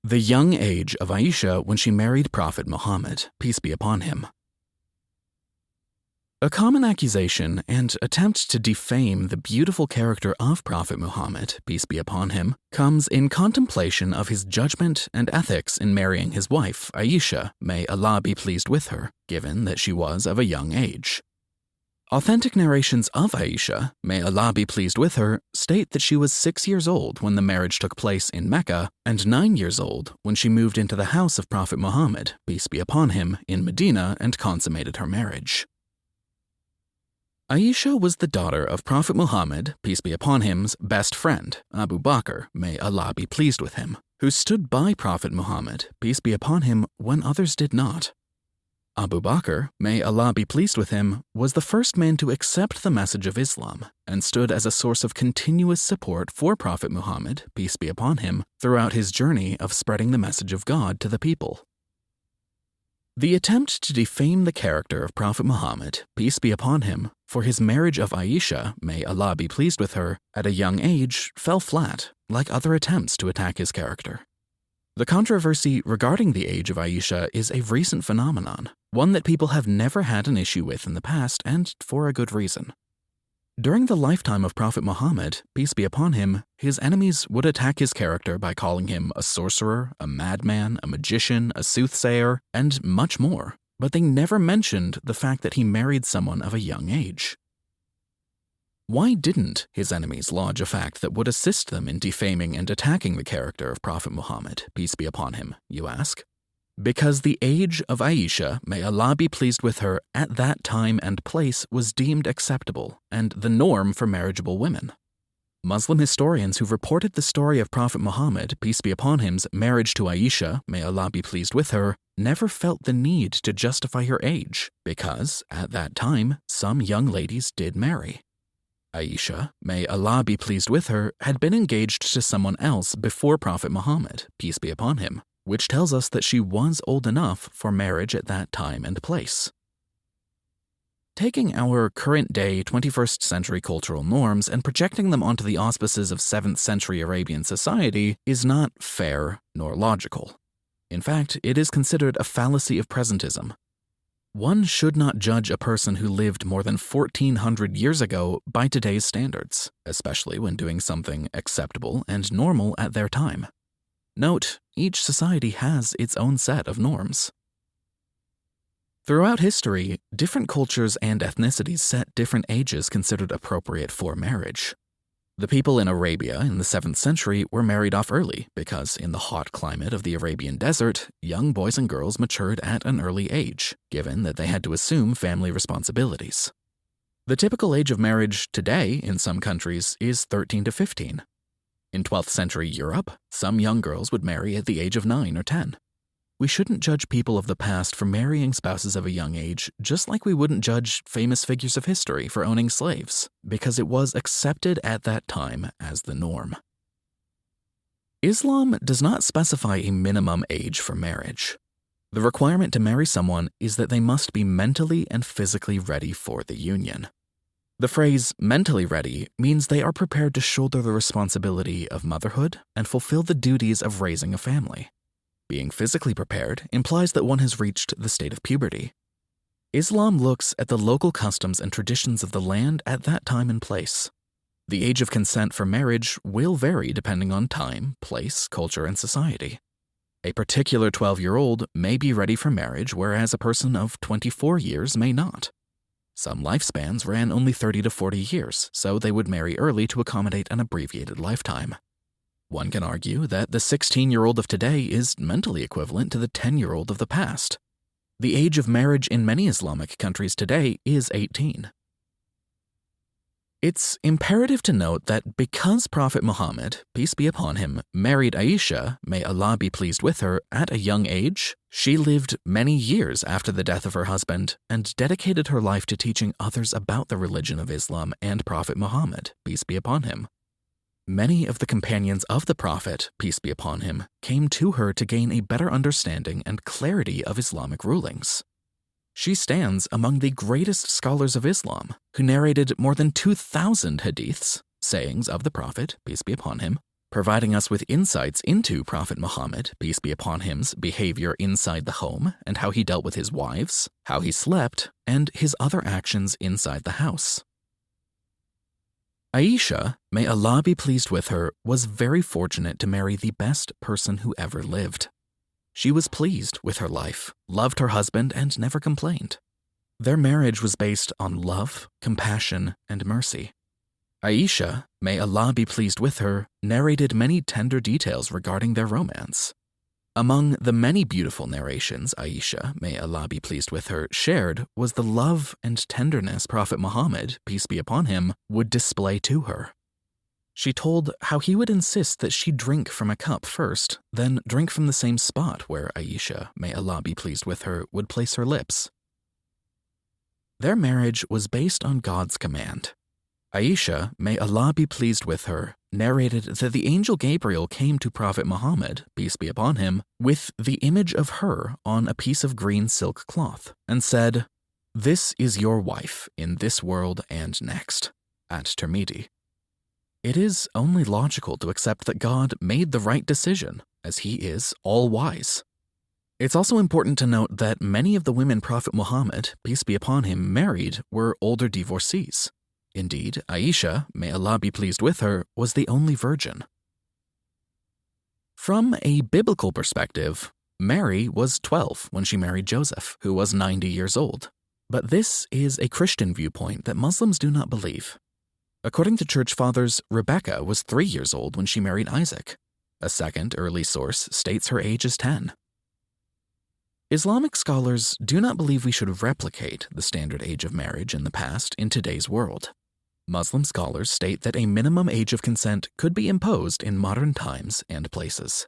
The young age of Aisha when she married Prophet Muhammad, peace be upon him. A common accusation and attempt to defame the beautiful character of Prophet Muhammad, peace be upon him, comes in contemplation of his judgment and ethics in marrying his wife, Aisha, may Allah be pleased with her, given that she was of a young age. Authentic narrations of Aisha, may Allah be pleased with her, state that she was 6 years old when the marriage took place in Mecca and 9 years old when she moved into the house of Prophet Muhammad, peace be upon him, in Medina and consummated her marriage. Aisha was the daughter of Prophet Muhammad, peace be upon him's best friend, Abu Bakr, may Allah be pleased with him, who stood by Prophet Muhammad, peace be upon him, when others did not. Abu Bakr, may Allah be pleased with him, was the first man to accept the message of Islam and stood as a source of continuous support for Prophet Muhammad, peace be upon him, throughout his journey of spreading the message of God to the people. The attempt to defame the character of Prophet Muhammad, peace be upon him, for his marriage of Aisha, may Allah be pleased with her, at a young age fell flat, like other attempts to attack his character. The controversy regarding the age of Aisha is a recent phenomenon, one that people have never had an issue with in the past, and for a good reason. During the lifetime of Prophet Muhammad, peace be upon him, his enemies would attack his character by calling him a sorcerer, a madman, a magician, a soothsayer, and much more, but they never mentioned the fact that he married someone of a young age. Why didn't his enemies lodge a fact that would assist them in defaming and attacking the character of Prophet Muhammad, peace be upon him, you ask? Because the age of Aisha, may Allah be pleased with her, at that time and place was deemed acceptable and the norm for marriageable women. Muslim historians who've reported the story of Prophet Muhammad, peace be upon him's marriage to Aisha, may Allah be pleased with her, never felt the need to justify her age, because, at that time, some young ladies did marry. Aisha, may Allah be pleased with her, had been engaged to someone else before Prophet Muhammad, peace be upon him, which tells us that she was old enough for marriage at that time and place. Taking our current-day 21st century cultural norms and projecting them onto the auspices of 7th century Arabian society is not fair nor logical. In fact, it is considered a fallacy of presentism. One should not judge a person who lived more than 1,400 years ago by today's standards, especially when doing something acceptable and normal at their time. Note, each society has its own set of norms. Throughout history, different cultures and ethnicities set different ages considered appropriate for marriage. The people in Arabia in the 7th century were married off early because, in the hot climate of the Arabian desert, young boys and girls matured at an early age, given that they had to assume family responsibilities. The typical age of marriage today in some countries is 13 to 15. In 12th century Europe, some young girls would marry at the age of 9 or 10. We shouldn't judge people of the past for marrying spouses of a young age, just like we wouldn't judge famous figures of history for owning slaves, because it was accepted at that time as the norm. Islam does not specify a minimum age for marriage. The requirement to marry someone is that they must be mentally and physically ready for the union. The phrase mentally ready means they are prepared to shoulder the responsibility of motherhood and fulfill the duties of raising a family. Being physically prepared implies that one has reached the state of puberty. Islam looks at the local customs and traditions of the land at that time and place. The age of consent for marriage will vary depending on time, place, culture, and society. A particular 12-year-old may be ready for marriage, whereas a person of 24 years may not. Some lifespans ran only 30 to 40 years, so they would marry early to accommodate an abbreviated lifetime. One can argue that the 16-year-old of today is mentally equivalent to the 10-year-old of the past. The age of marriage in many Islamic countries today is 18. It's imperative to note that because Prophet Muhammad, peace be upon him, married Aisha, may Allah be pleased with her, at a young age, she lived many years after the death of her husband and dedicated her life to teaching others about the religion of Islam and Prophet Muhammad, peace be upon him. Many of the companions of the Prophet, peace be upon him, came to her to gain a better understanding and clarity of Islamic rulings. She stands among the greatest scholars of Islam, who narrated more than 2,000 hadiths, sayings of the Prophet, peace be upon him, providing us with insights into Prophet Muhammad, peace be upon him's behavior inside the home and how he dealt with his wives, how he slept, and his other actions inside the house. Aisha, may Allah be pleased with her, was very fortunate to marry the best person who ever lived. She was pleased with her life, loved her husband, and never complained. Their marriage was based on love, compassion, and mercy. Aisha, may Allah be pleased with her, narrated many tender details regarding their romance. Among the many beautiful narrations Aisha, may Allah be pleased with her, shared was the love and tenderness Prophet Muhammad, peace be upon him, would display to her. She told how he would insist that she drink from a cup first, then drink from the same spot where Aisha, may Allah be pleased with her, would place her lips. Their marriage was based on God's command. Aisha, may Allah be pleased with her, narrated that the angel Gabriel came to Prophet Muhammad, peace be upon him, with the image of her on a piece of green silk cloth, and said, "This is your wife in this world and next," at Tirmidhi. It is only logical to accept that God made the right decision, as he is all-wise. It's also important to note that many of the women Prophet Muhammad, peace be upon him, married were older divorcees. Indeed, Aisha, may Allah be pleased with her, was the only virgin. From a biblical perspective, Mary was 12 when she married Joseph, who was 90 years old. But this is a Christian viewpoint that Muslims do not believe. According to church fathers, Rebecca was 3 years old when she married Isaac. A second early source states her age is 10. Islamic scholars do not believe we should replicate the standard age of marriage in the past in today's world. Muslim scholars state that a minimum age of consent could be imposed in modern times and places.